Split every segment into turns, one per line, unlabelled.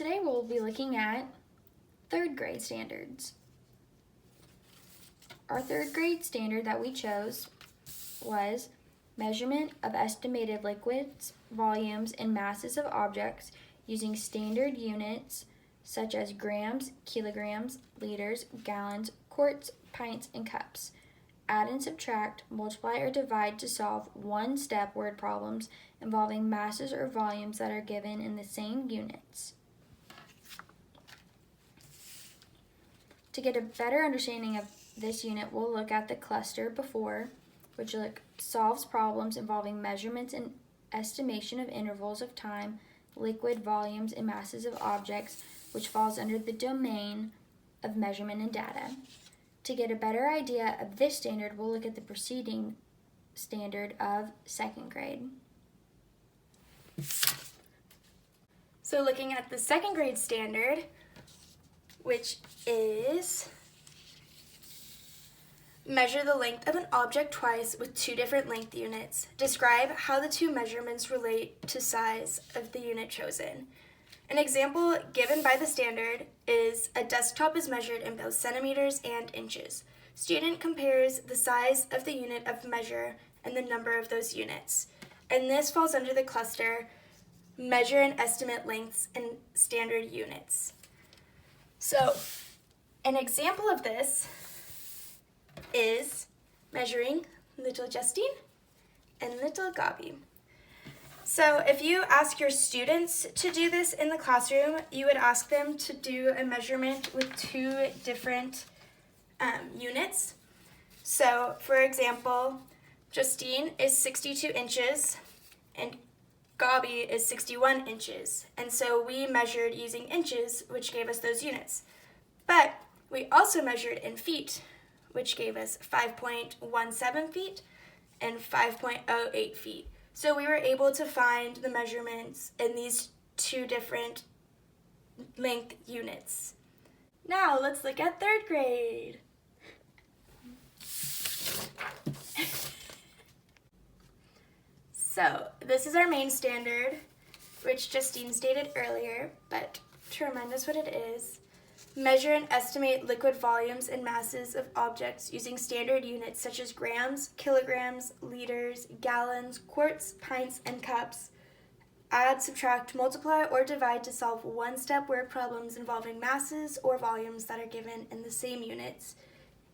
today we'll be looking at third grade standards. Our third grade standard that we chose was measurement of estimated liquids, volumes, and masses of objects using standard units such as grams, kilograms, liters, gallons, quarts, pints, and cups. Add and subtract, multiply or divide to solve one-step word problems involving masses or volumes that are given in the same units. To get a better understanding of this unit, we'll look at the cluster before, which solves problems involving measurements and estimation of intervals of time, liquid volumes, and masses of objects, which falls under the domain of measurement and data. To get a better idea of this standard, we'll look at the preceding standard of second grade. So looking at the second grade standard, which is measure the length of an object twice with two different length units. Describe how the two measurements relate to size of the unit chosen. An example given by the standard is a desktop is measured in both centimeters and inches. Student compares the size of the unit of measure and the number of those units. And this falls under the cluster measure and estimate lengths in standard units. So, an example of this is measuring little Justine and little Gabi. So if you ask your students to do this in the classroom, you would ask them to do a measurement with two different units. So for example, Justine is 62 inches and Gabi is 61 inches. And so we measured using inches, which gave us those units. But we also measured in feet, which gave us 5.17 feet and 5.08 feet. So we were able to find the measurements in these two different length units. Now let's look at third grade. So this is our main standard, which Justine stated earlier, but to remind us what it is, measure and estimate liquid volumes and masses of objects using standard units such as grams, kilograms, liters, gallons, quarts, pints, and cups. Add, subtract, multiply, or divide to solve one-step word problems involving masses or volumes that are given in the same units.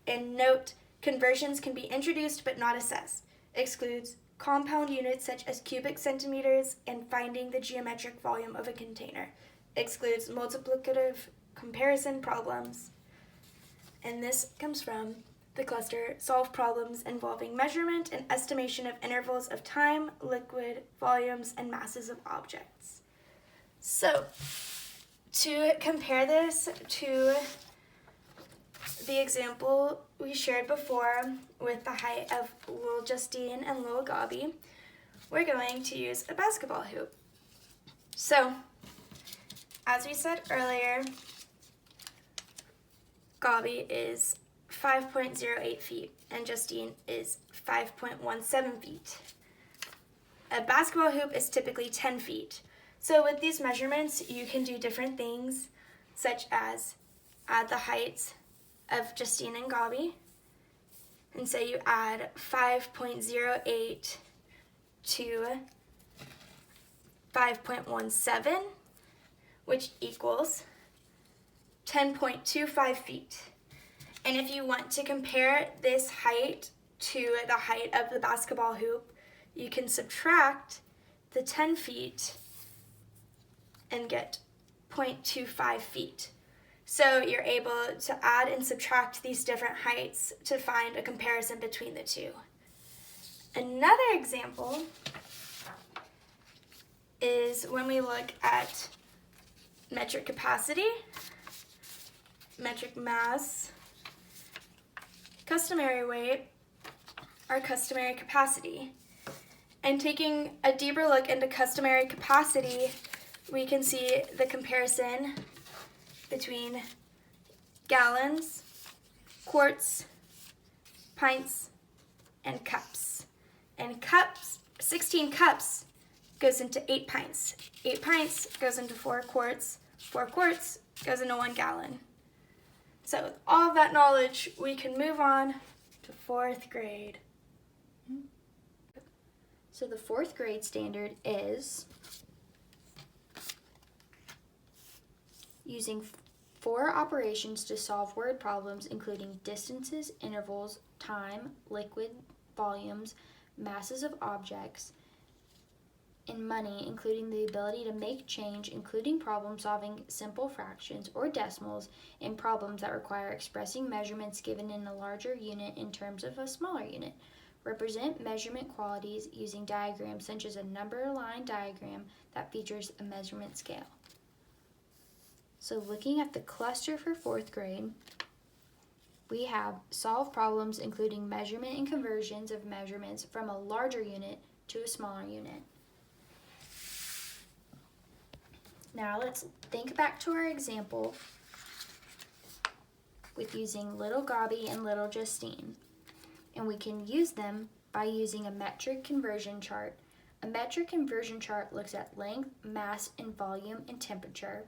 And note, conversions can be introduced but not assessed. Excludes compound units such as cubic centimeters and finding the geometric volume of a container. Excludes multiplicative comparison problems. And this comes from the cluster solve problems involving measurement and estimation of intervals of time, liquid, volumes, and masses of objects. So to compare this to the example we shared before with the height of little Justine and little Gabi, we're going to use a basketball hoop. So as we said earlier, Gabi is 5.08 feet and Justine is 5.17 feet. A basketball hoop is typically 10 feet. So with these measurements, you can do different things, such as add the heights of Justine and Gabi. And so you add 5.08 to 5.17, which equals 10.25 feet. And if you want to compare this height to the height of the basketball hoop, you can subtract the 10 feet and get 0.25 feet. So you're able to add and subtract these different heights to find a comparison between the two. Another example is when we look at metric capacity, metric mass, customary weight, or customary capacity. And taking a deeper look into customary capacity, we can see the comparison between gallons, quarts, pints, and cups. And cups, 16 cups goes into 8 pints. 8 pints goes into 4 quarts. 4 quarts goes into 1 gallon. So with all of that knowledge, we can move on to 4th grade.
So the 4th grade standard is using 4 operations to solve word problems, including distances, intervals, time, liquid volumes, masses of objects, and money, including the ability to make change, including problem solving simple fractions or decimals, and problems that require expressing measurements given in a larger unit in terms of a smaller unit. Represent measurement qualities using diagrams such as a number line diagram that features a measurement scale. So looking at the cluster for 4th grade, we have solve problems including measurement and conversions of measurements from a larger unit to a smaller unit. Now let's think back to our example with using little Gabi and little Justine. And we can use them by using a metric conversion chart. A metric conversion chart looks at length, mass, and volume and temperature.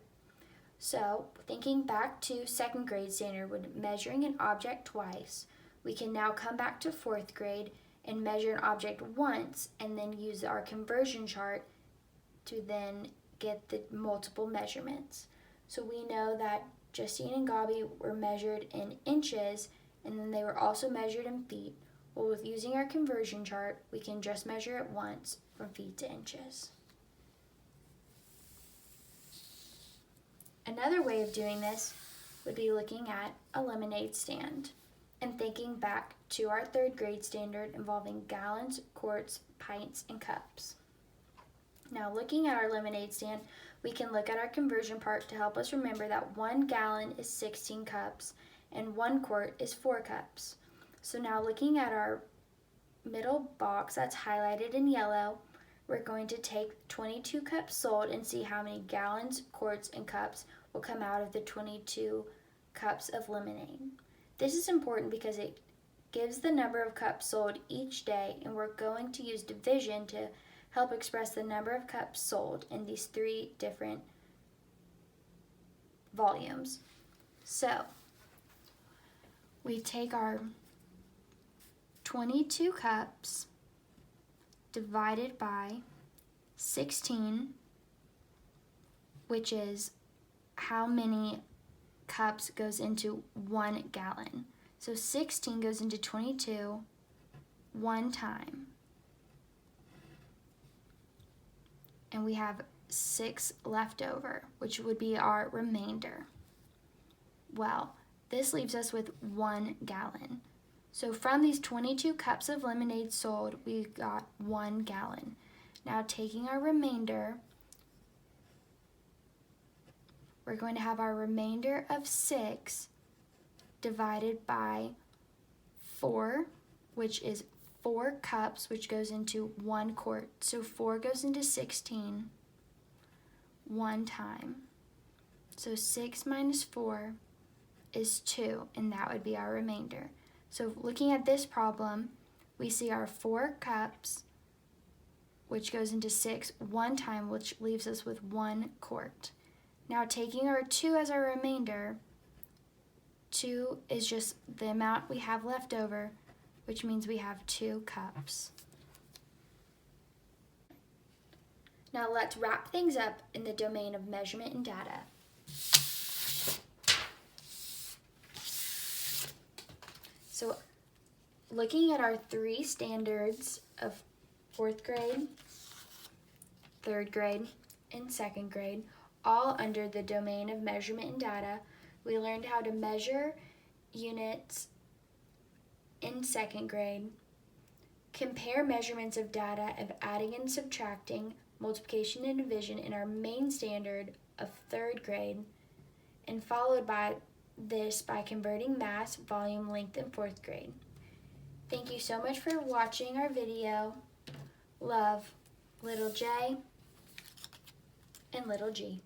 So, thinking back to 2nd grade standard with measuring an object twice, we can now come back to 4th grade and measure an object once and then use our conversion chart to then get the multiple measurements. So we know that Justine and Gabi were measured in inches, and then they were also measured in feet. Well, with using our conversion chart, we can just measure it once from feet to inches. Another way of doing this would be looking at a lemonade stand and thinking back to our 3rd grade standard involving gallons, quarts, pints, and cups. Now, looking at our lemonade stand, we can look at our conversion part to help us remember that 1 gallon is 16 cups and 1 quart is 4 cups. So now looking at our middle box that's highlighted in yellow, we're going to take 22 cups sold and see how many gallons, quarts, and cups will come out of the 22 cups of lemonade. This is important because it gives the number of cups sold each day, and we're going to use division to help express the number of cups sold in these 3 different volumes. So, we take our 22 cups divided by 16, which is how many cups goes into 1 gallon. So 16 goes into 22 1 time. And we have 6 left over, which would be our remainder. Well, this leaves us with 1 gallon. So from these 22 cups of lemonade sold, we got 1 gallon. Now taking our remainder, we're going to have our remainder of 6 divided by 4, which is 4 cups, which goes into 1 quart. So 4 goes into 16 1 time. So 6 minus 4 is 2, and that would be our remainder. So looking at this problem, we see our 4 cups, which goes into 6 1 time, which leaves us with 1 quart. Now taking our 2 as our remainder, 2 is just the amount we have left over, which means we have 2 cups. Now let's wrap things up in the domain of measurement and data. So looking at our 3 standards of 4th grade, 3rd grade, and 2nd grade, all under the domain of measurement and data, we learned how to measure units in 2nd grade, compare measurements of data of adding and subtracting, multiplication and division in our main standard of 3rd grade, and followed by this by converting mass, volume, length in 4th grade. Thank you so much for watching our video. Love, little J and little G.